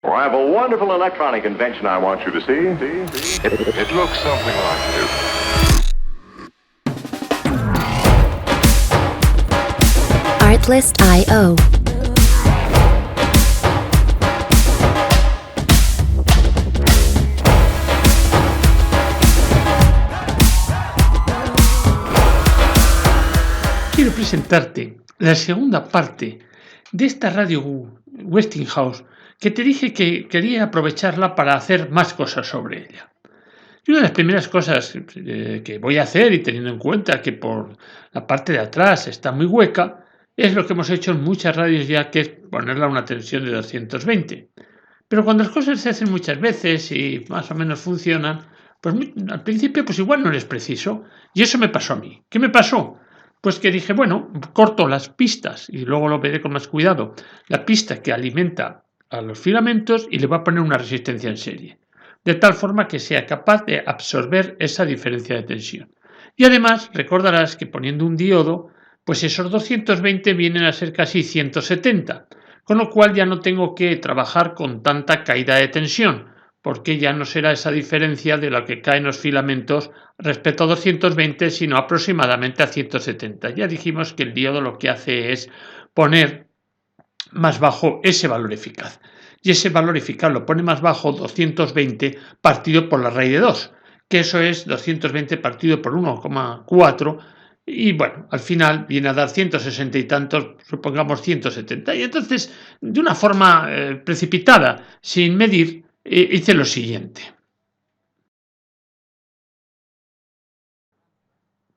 I have a wonderful electronic invention I want you to see. It looks something like this. Artlist.io. Quiero presentarte la segunda parte de esta radio Westinghouse que te dije que quería aprovecharla para hacer más cosas sobre ella. Y una de las primeras cosas que voy a hacer, y teniendo en cuenta que por la parte de atrás está muy hueca, es lo que hemos hecho en muchas radios ya, que es ponerla a una tensión de 220. Pero cuando las cosas se hacen muchas veces y más o menos funcionan, pues al principio pues igual no es preciso. Y eso me pasó a mí. ¿Qué me pasó? Pues que dije, bueno, corto las pistas y luego lo veré con más cuidado. La pista que alimenta a los filamentos y le voy a poner una resistencia en serie, de tal forma que sea capaz de absorber esa diferencia de tensión. Y además recordarás que poniendo un diodo, pues esos 220 vienen a ser casi 170, con lo cual ya no tengo que trabajar con tanta caída de tensión, porque ya no será esa diferencia de la que caen los filamentos respecto a 220, sino aproximadamente a 170. Ya dijimos que el diodo lo que hace es poner más bajo ese valor eficaz. Y ese valor eficaz lo pone más bajo 220 partido por la raíz de 2, que eso es 220 partido por 1,4, y bueno, al final viene a dar 160 y tantos, supongamos 170. Y entonces, de una forma precipitada, sin medir, hice lo siguiente.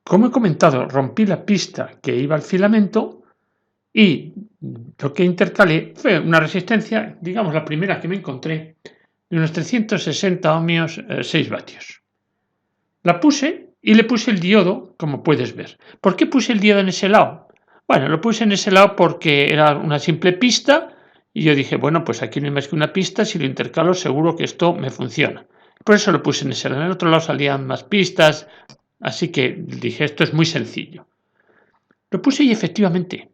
Como he comentado, rompí la pista que iba al filamento y lo que intercalé fue una resistencia, digamos la primera que me encontré, de unos 360 ohmios, 6 vatios. La puse y le puse el diodo, como puedes ver. ¿Por qué puse el diodo en ese lado? Bueno, lo puse en ese lado porque era una simple pista y yo dije, bueno, pues aquí no hay más que una pista, si lo intercalo seguro que esto me funciona. Por eso lo puse en ese lado. En el otro lado salían más pistas, así que dije, esto es muy sencillo. Lo puse y efectivamente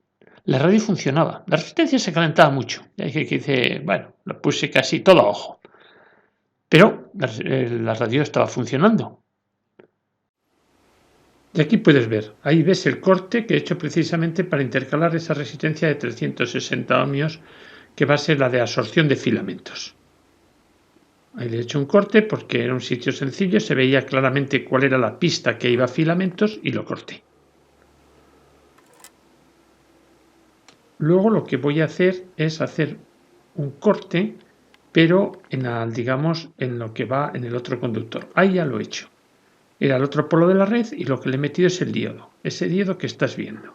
la radio funcionaba. La resistencia se calentaba mucho. Ya dije que hice, bueno, lo puse casi todo a ojo. Pero la radio estaba funcionando. Y aquí puedes ver, ahí ves el corte que he hecho precisamente para intercalar esa resistencia de 360 ohmios, que va a ser la de absorción de filamentos. Ahí le he hecho un corte porque era un sitio sencillo, se veía claramente cuál era la pista que iba a filamentos y lo corté. Luego lo que voy a hacer es hacer un corte, pero en lo que va en el otro conductor. Ahí ya lo he hecho. Era el otro polo de la red y lo que le he metido es el diodo, ese diodo que estás viendo.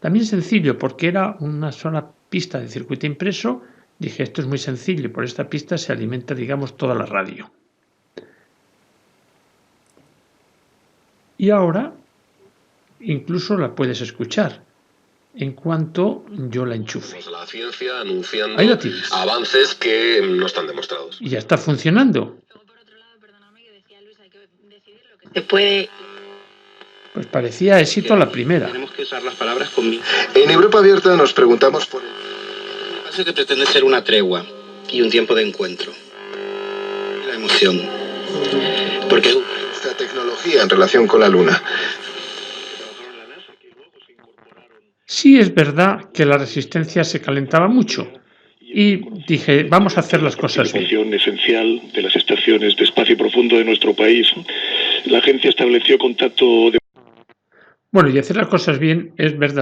También sencillo porque era una sola pista de circuito impreso. Dije, esto es muy sencillo, por esta pista se alimenta, digamos, toda la radio. Y ahora incluso la puedes escuchar en cuanto yo la enchufe. La ciencia anunciando Ahí lo tienes. avances que no están demostrados. Y ya está funcionando. Se puede. Pues parecía éxito la primera. Tenemos que usar las palabras con mi. En Europa Abierta nos preguntamos por el Espacio que pretende ser una tregua y un tiempo de encuentro. La emoción. Porque esta tecnología en relación con la Luna. Sí es verdad que la resistencia se calentaba mucho y dije, vamos a hacer las cosas bien. Participación esencial de las estaciones de espacio profundo de nuestro país. La agencia estableció contacto de... Bueno, y hacer las cosas bien es ver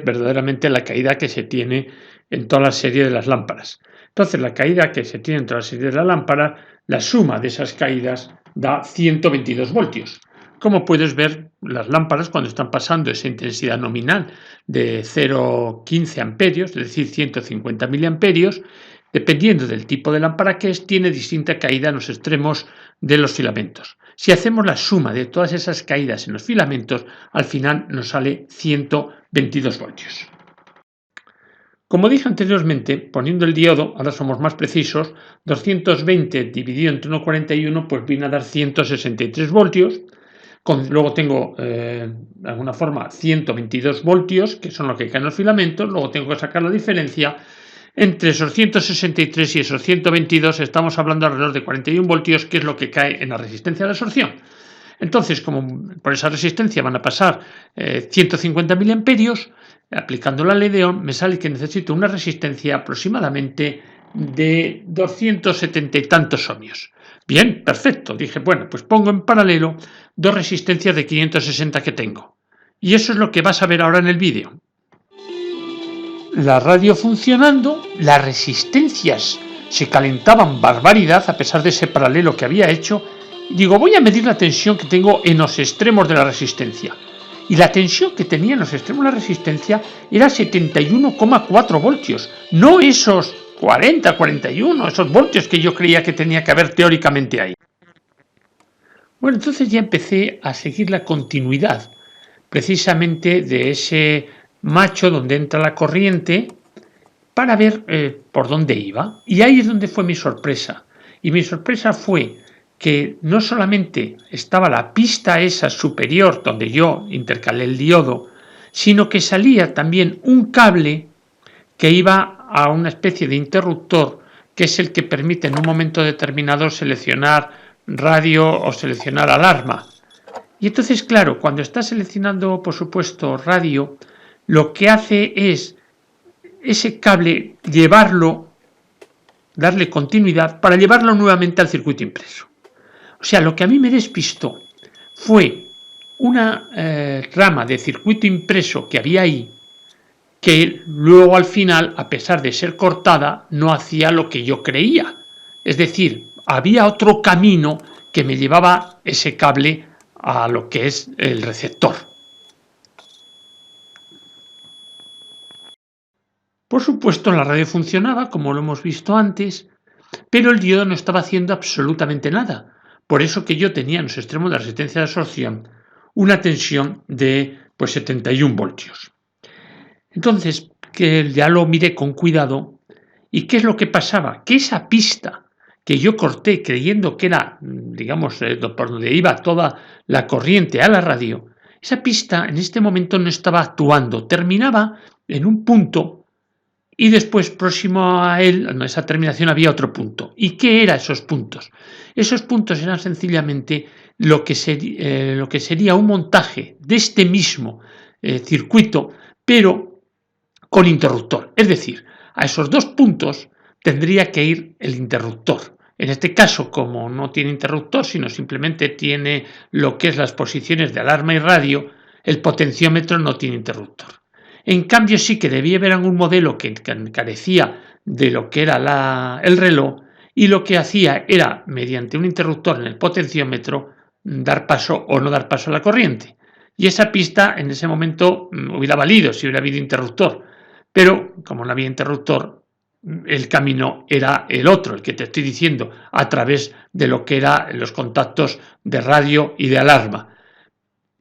verdaderamente la caída que se tiene en toda la serie de las lámparas. Entonces, la caída que se tiene en toda la serie de la lámpara, la suma de esas caídas da 122 voltios. Como puedes ver, las lámparas cuando están pasando esa intensidad nominal de 0,15 amperios, es decir, 150 miliamperios, dependiendo del tipo de lámpara que es, tiene distinta caída en los extremos de los filamentos. Si hacemos la suma de todas esas caídas en los filamentos, al final nos sale 122 voltios. Como dije anteriormente, poniendo el diodo, ahora somos más precisos, 220 dividido entre 1,41 pues viene a dar 163 voltios. Luego tengo, de alguna forma, 122 voltios, que son los que caen los filamentos. Luego tengo que sacar la diferencia, Entre esos 163 y esos 122 estamos hablando alrededor de 41 voltios, que es lo que cae en la resistencia de absorción. Entonces, como por esa resistencia van a pasar 150 miliamperios, aplicando la ley de Ohm, me sale que necesito una resistencia aproximadamente de 270 y tantos ohmios. Bien, perfecto. Dije, bueno, pues pongo en paralelo dos resistencias de 560 que tengo. Y eso es lo que vas a ver ahora en el vídeo. La radio funcionando, las resistencias se calentaban barbaridad a pesar de ese paralelo que había hecho. Digo, voy a medir la tensión que tengo en los extremos de la resistencia. Y la tensión que tenía en los extremos de la resistencia era 71,4 voltios. No esos 40, 41, esos voltios que yo creía que tenía que haber teóricamente ahí. Bueno, entonces ya empecé a seguir la continuidad, precisamente de ese macho donde entra la corriente, para ver por dónde iba. Y ahí es donde fue mi sorpresa. Y mi sorpresa fue que no solamente estaba la pista esa superior donde yo intercalé el diodo, sino que salía también un cable que iba a una especie de interruptor, que es el que permite en un momento determinado seleccionar radio o seleccionar alarma. Y entonces, claro, cuando está seleccionando, por supuesto, radio, lo que hace es ese cable llevarlo, darle continuidad para llevarlo nuevamente al circuito impreso. O sea, lo que a mí me despistó fue una rama de circuito impreso que había ahí, que luego al final, a pesar de ser cortada, no hacía lo que yo creía. Es decir, había otro camino que me llevaba ese cable a lo que es el receptor. Por supuesto, la radio funcionaba, como lo hemos visto antes, pero el diodo no estaba haciendo absolutamente nada. Por eso que yo tenía en los extremos de la resistencia de absorción una tensión de 71 voltios. Entonces, que ya lo miré con cuidado. ¿Y qué es lo que pasaba? Que esa pista que yo corté creyendo que era, digamos, por donde iba toda la corriente a la radio, esa pista en este momento no estaba actuando, terminaba en un punto y después próximo a él, en esa terminación había otro punto. ¿Y qué eran esos puntos? Esos puntos eran sencillamente lo que sería un montaje de este mismo circuito, pero con interruptor. Es decir, a esos dos puntos tendría que ir el interruptor. En este caso, como no tiene interruptor, sino simplemente tiene lo que es las posiciones de alarma y radio, el potenciómetro no tiene interruptor. En cambio, sí que debía haber algún modelo que carecía de lo que era el reloj, y lo que hacía era, mediante un interruptor en el potenciómetro, dar paso o no dar paso a la corriente. Y esa pista en ese momento hubiera valido si hubiera habido interruptor. Pero como no había interruptor, el camino era el otro, el que te estoy diciendo, a través de lo que eran los contactos de radio y de alarma.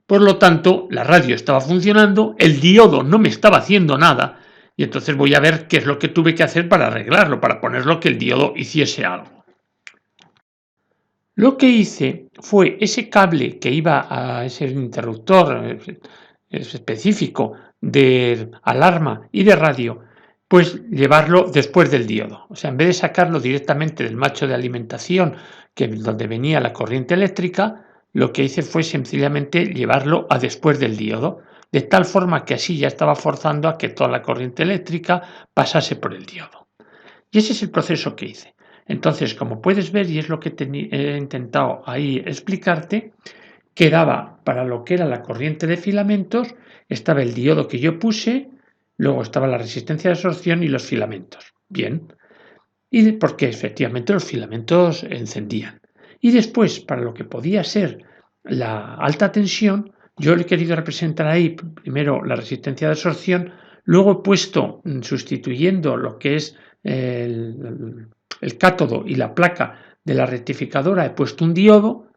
Por lo tanto, la radio estaba funcionando, el diodo no me estaba haciendo nada, y entonces voy a ver qué es lo que tuve que hacer para arreglarlo, para ponerlo que el diodo hiciese algo. Lo que hice fue ese cable que iba a ese interruptor específico de alarma y de radio, pues llevarlo después del diodo. O sea, en vez de sacarlo directamente del macho de alimentación, donde venía la corriente eléctrica, lo que hice fue sencillamente llevarlo a después del diodo, de tal forma que así ya estaba forzando a que toda la corriente eléctrica pasase por el diodo. Y ese es el proceso que hice. Entonces, como puedes ver, y es lo que he intentado ahí explicarte, quedaba para lo que era la corriente de filamentos, estaba el diodo que yo puse, luego estaba la resistencia de absorción y los filamentos. Bien, y porque efectivamente los filamentos encendían. Y después, para lo que podía ser la alta tensión, yo le he querido representar ahí primero la resistencia de absorción, luego he puesto, sustituyendo lo que es el cátodo y la placa de la rectificadora, he puesto un diodo,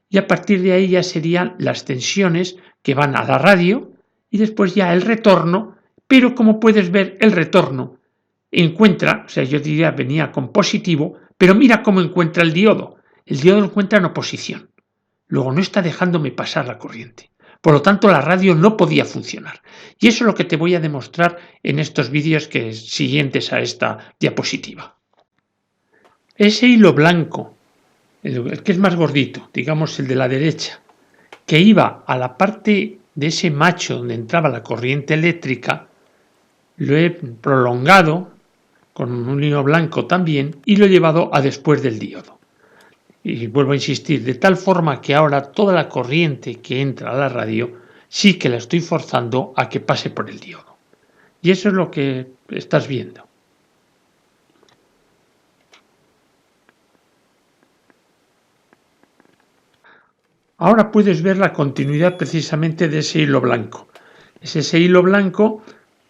y a partir de ahí ya serían las tensiones que van a la radio y después ya el retorno, pero como puedes ver el retorno encuentra, o sea, yo diría venía con positivo, pero mira cómo encuentra el diodo. El diodo lo encuentra en oposición. Luego no está dejándome pasar la corriente. Por lo tanto, la radio no podía funcionar. Y eso es lo que te voy a demostrar en estos vídeos siguientes a esta diapositiva. Ese hilo blanco, el que es más gordito, digamos el de la derecha, que iba a la parte de ese macho donde entraba la corriente eléctrica, lo he prolongado con un hilo blanco también y lo he llevado a después del diodo. Y vuelvo a insistir, de tal forma que ahora toda la corriente que entra a la radio sí que la estoy forzando a que pase por el diodo. Y eso es lo que estás viendo. Ahora puedes ver la continuidad precisamente de ese hilo blanco. Es ese hilo blanco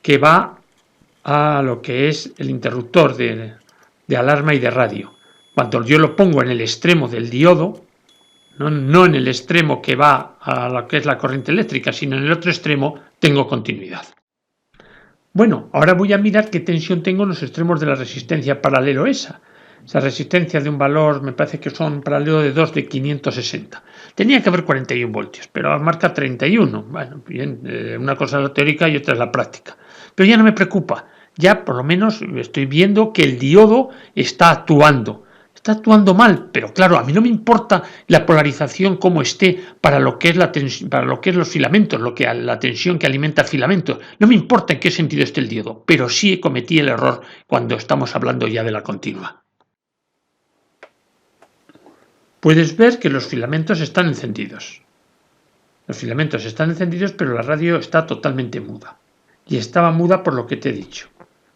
que va a lo que es el interruptor de alarma y de radio. Cuando yo lo pongo en el extremo del diodo, no en el extremo que va a lo que es la corriente eléctrica, sino en el otro extremo, tengo continuidad. Bueno, ahora voy a mirar qué tensión tengo en los extremos de la resistencia paralelo esa. Esa resistencia de un valor, me parece que son paralelo de 2 de 560. Tenía que haber 41 voltios, pero marca 31. Bueno, bien, una cosa es la teórica y otra es la práctica. Pero ya no me preocupa. Ya por lo menos estoy viendo que el diodo está actuando. Está actuando mal, pero claro, a mí no me importa la polarización como esté para lo que es para lo que es los filamentos, la tensión que alimenta filamentos. No me importa en qué sentido esté el diodo, pero sí cometí el error cuando estamos hablando ya de la continua. Puedes ver que los filamentos están encendidos. Los filamentos están encendidos, pero la radio está totalmente muda. Y estaba muda por lo que te he dicho.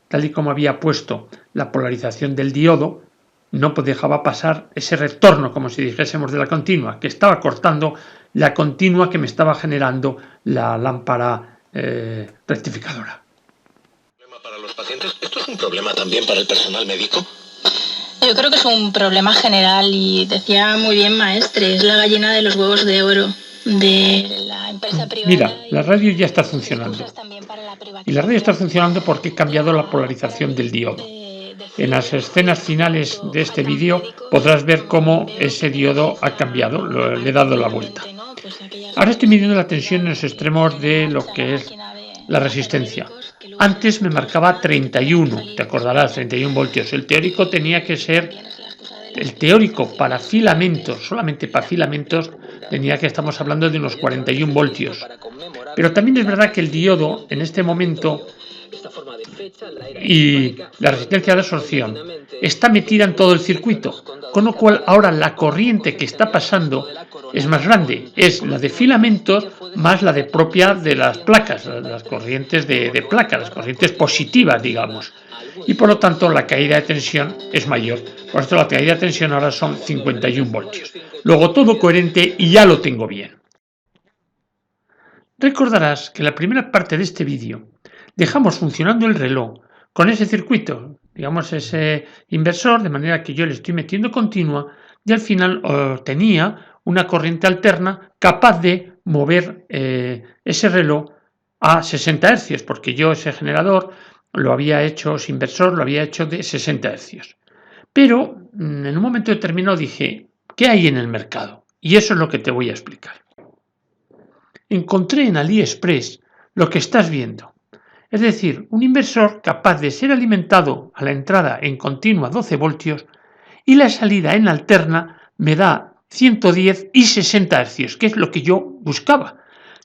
Tal y como había puesto la polarización del diodo, no dejaba pasar ese retorno, como si dijésemos, de la continua, que estaba cortando la continua que me estaba generando la lámpara rectificadora. ¿Para los pacientes? ¿Esto es un problema también para el personal médico? Yo creo que es un problema general y decía muy bien Maestre, es la gallina de los huevos de oro de la empresa privada. Mira, la radio ya está funcionando. Y la radio está funcionando porque he cambiado la polarización del diodo. En las escenas finales de este vídeo podrás ver cómo ese diodo ha cambiado, le he dado la vuelta. Ahora estoy midiendo la tensión en los extremos de lo que es la resistencia. Antes me marcaba 31, te acordarás, 31 voltios. El teórico tenía que ser, el teórico para filamentos, solamente para filamentos, tenía que estamos hablando de unos 41 voltios. Pero también es verdad que el diodo en este momento y la resistencia de absorción está metida en todo el circuito, con lo cual ahora la corriente que está pasando es más grande, es la de filamentos más la de propia de las placas, las corrientes de placa, las corrientes positivas, digamos, y por lo tanto la caída de tensión es mayor. Por esto la caída de tensión ahora son 51 voltios. Luego todo coherente y ya lo tengo bien. Recordarás que en la primera parte de este vídeo dejamos funcionando el reloj con ese circuito, digamos ese inversor, de manera que yo le estoy metiendo continua y al final tenía una corriente alterna capaz de mover ese reloj a 60 Hz, porque yo ese generador lo había hecho, ese inversor lo había hecho de 60 Hz. Pero en un momento determinado dije, ¿qué hay en el mercado? Y eso es lo que te voy a explicar. Encontré en AliExpress lo que estás viendo. Es decir, un inversor capaz de ser alimentado a la entrada en continua 12 voltios y la salida en alterna me da 110 y 60 Hz, que es lo que yo buscaba.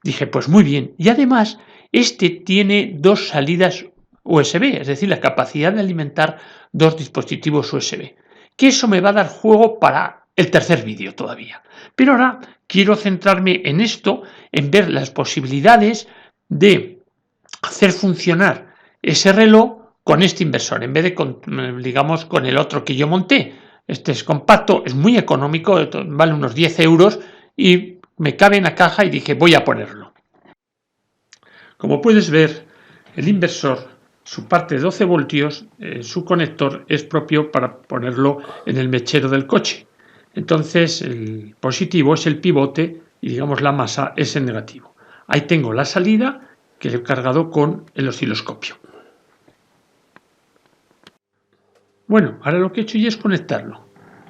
Dije, pues muy bien. Y además, este tiene dos salidas USB, es decir, la capacidad de alimentar dos dispositivos USB. Que eso me va a dar juego para el tercer vídeo todavía. Pero ahora quiero centrarme en esto, en ver las posibilidades de hacer funcionar ese reloj con este inversor, en vez de, digamos, con el otro que yo monté. Este es compacto, es muy económico, vale unos 10 euros y me cabe en la caja y dije, voy a ponerlo. Como puedes ver, el inversor, su parte de 12 voltios, su conector es propio para ponerlo en el mechero del coche. Entonces el positivo es el pivote y digamos la masa es el negativo. Ahí tengo la salida que he cargado con el osciloscopio. Bueno, ahora lo que he hecho ya es conectarlo.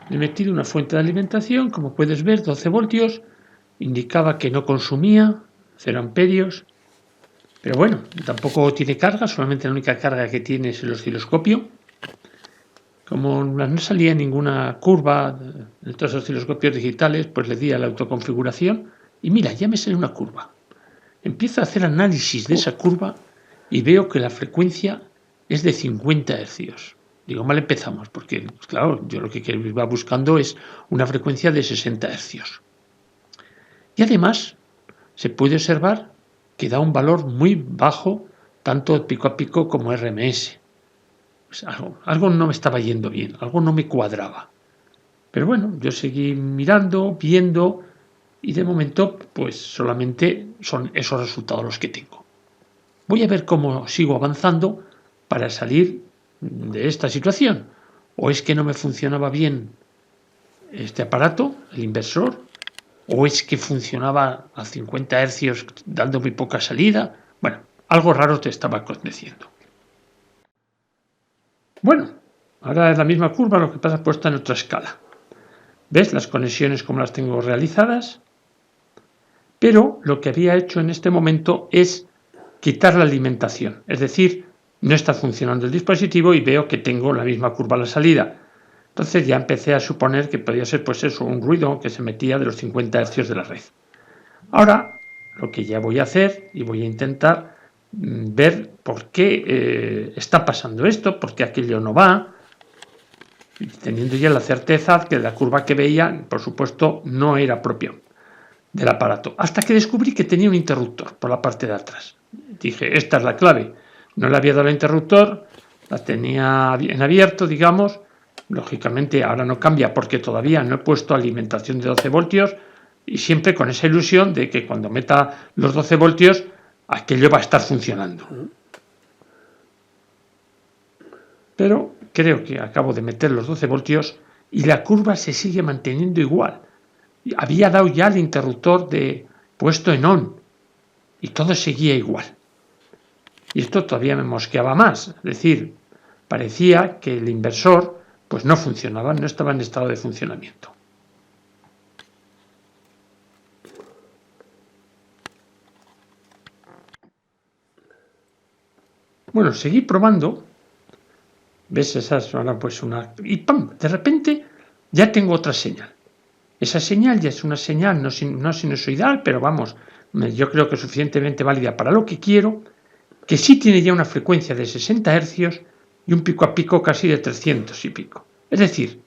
Le he metido una fuente de alimentación, como puedes ver, 12 voltios, indicaba que no consumía 0 amperios. Pero bueno, tampoco tiene carga, solamente la única carga que tiene es el osciloscopio. Como no salía ninguna curva en estos osciloscopios digitales, pues le di a la autoconfiguración y mira, ya me sale una curva. Empiezo a hacer análisis de esa curva y veo que la frecuencia es de 50 Hz. Digo, mal empezamos, porque claro, yo lo que iba buscando es una frecuencia de 60 Hz. Y además se puede observar que da un valor muy bajo, tanto pico a pico como RMS. Pues algo no me estaba yendo bien, algo no me cuadraba. Pero bueno, yo seguí mirando, viendo, y de momento pues solamente son esos resultados los que tengo. Voy a ver cómo sigo avanzando para salir de esta situación. O es que no me funcionaba bien este aparato, el inversor, o es que funcionaba a 50 Hz dando muy poca salida. Bueno, algo raro te estaba aconteciendo. Bueno, ahora es la misma curva, lo que pasa puesta en otra escala. ¿Ves las conexiones como las tengo realizadas? Pero lo que había hecho en este momento es quitar la alimentación. Es decir, no está funcionando el dispositivo y veo que tengo la misma curva a la salida. Entonces ya empecé a suponer que podía ser pues eso, un ruido que se metía de los 50 Hz de la red. Ahora lo que ya voy a hacer y voy a intentar ver por qué está pasando esto, por qué aquello no va, teniendo ya la certeza que la curva que veía, por supuesto, no era propio del aparato, hasta que descubrí que tenía un interruptor por la parte de atrás. Dije, esta es la clave. No le había dado el interruptor, la tenía en abierto, digamos. Lógicamente ahora no cambia porque todavía no he puesto alimentación de 12 voltios y siempre con esa ilusión de que cuando meta los 12 voltios aquello va a estar funcionando. Pero creo que acabo de meter los 12 voltios y la curva se sigue manteniendo igual. Había dado ya el interruptor puesto en on y todo seguía igual. Y esto todavía me mosqueaba más. Es decir, parecía que el inversor pues no funcionaba, no estaba en estado de funcionamiento. Bueno, seguí probando. ¿Ves esas? Ahora pues una... Y ¡pam! De repente ya tengo otra señal. Esa señal ya es una señal no sinusoidal, pero vamos, yo creo que suficientemente válida para lo que quiero, que sí tiene ya una frecuencia de 60 Hz y un pico a pico casi de 300 y pico. Es decir,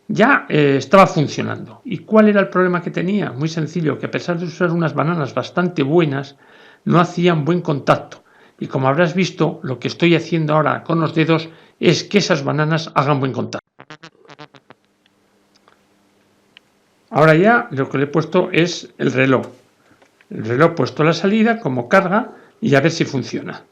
ya estaba funcionando. ¿Y cuál era el problema que tenía? Muy sencillo, que a pesar de usar unas bananas bastante buenas, no hacían buen contacto. Y como habrás visto, lo que estoy haciendo ahora con los dedos es que esas bananas hagan buen contacto. Ahora ya lo que le he puesto es el reloj. El reloj puesto a la salida como carga y a ver si funciona.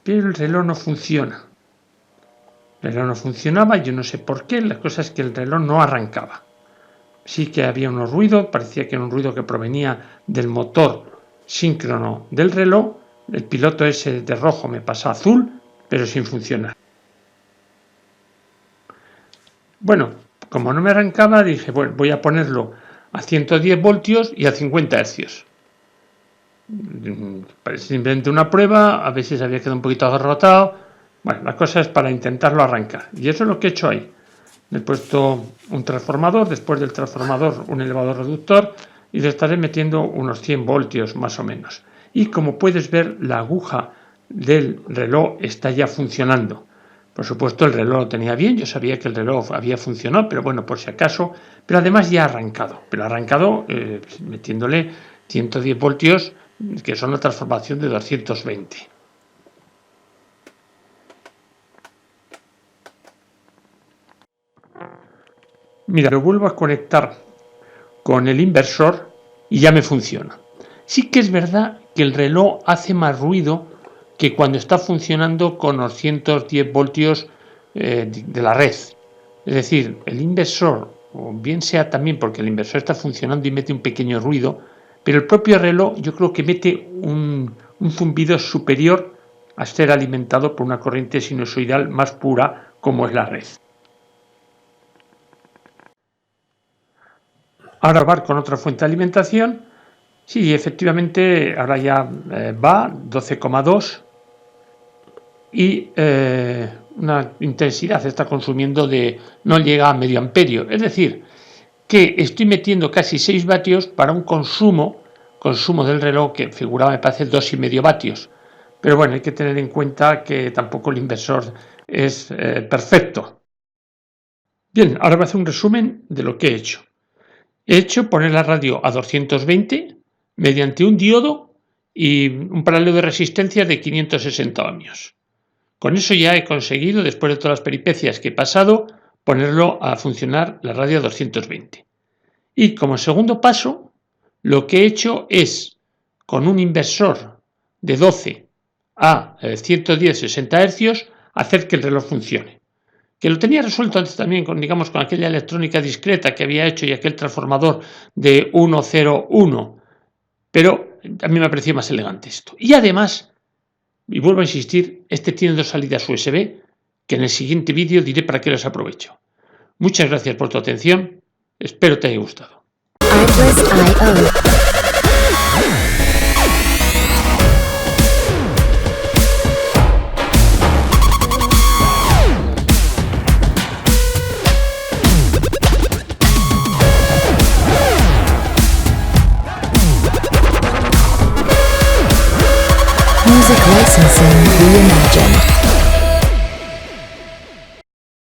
Pero el reloj no funciona. El reloj no funcionaba, yo no sé por qué, la cosa es que el reloj no arrancaba. Sí que había unos ruidos, parecía que era un ruido que provenía del motor síncrono del reloj. El piloto ese de rojo me pasa a azul, pero sin funcionar. Bueno, como no me arrancaba, dije, bueno, voy a ponerlo a 110 voltios y a 50 Hz. Parece simplemente una prueba, a veces había quedado un poquito agarrotado. Bueno, la cosa es para intentarlo arrancar. Y eso es lo que he hecho ahí. Le he puesto un transformador, después del transformador un elevador reductor y le estaré metiendo unos 100 voltios más o menos. Y como puedes ver, la aguja del reloj está ya funcionando. Por supuesto el reloj lo tenía bien, yo sabía que el reloj había funcionado, pero bueno, por si acaso, pero además ya ha arrancado, pero ha arrancado metiéndole 110 voltios, que son la transformación de 220. Mira, lo vuelvo a conectar con el inversor y ya me funciona. Sí que es verdad que el reloj hace más ruido que cuando está funcionando con los 110 voltios de la red. Es decir, el inversor, o bien sea también porque el inversor está funcionando y mete un pequeño ruido, pero el propio reloj yo creo que mete un zumbido superior a ser alimentado por una corriente sinusoidal más pura como es la red. Ahora va con otra fuente de alimentación. Sí, efectivamente, ahora ya va 12,2 y una intensidad está consumiendo no llega a medio amperio. Es decir, que estoy metiendo casi 6 vatios para un consumo del reloj que figuraba, me parece, 2,5 vatios. Pero bueno, hay que tener en cuenta que tampoco el inversor es perfecto. Bien, ahora voy a hacer un resumen de lo que he hecho. He hecho poner la radio a 220 mediante un diodo y un paralelo de resistencia de 560 ohmios. Con eso ya he conseguido, después de todas las peripecias que he pasado, ponerlo a funcionar la radio a 220. Y como segundo paso, lo que he hecho es, con un inversor de 12 a 110 60 Hz, hacer que el reloj funcione. Que lo tenía resuelto antes también con aquella electrónica discreta que había hecho y aquel transformador de 101, pero a mí me ha parecido más elegante esto. Y además, y vuelvo a insistir, este tiene 2 salidas USB, que en el siguiente vídeo diré para qué los aprovecho. Muchas gracias por tu atención, espero te haya gustado. Artlist.io. Music licensing reimagined.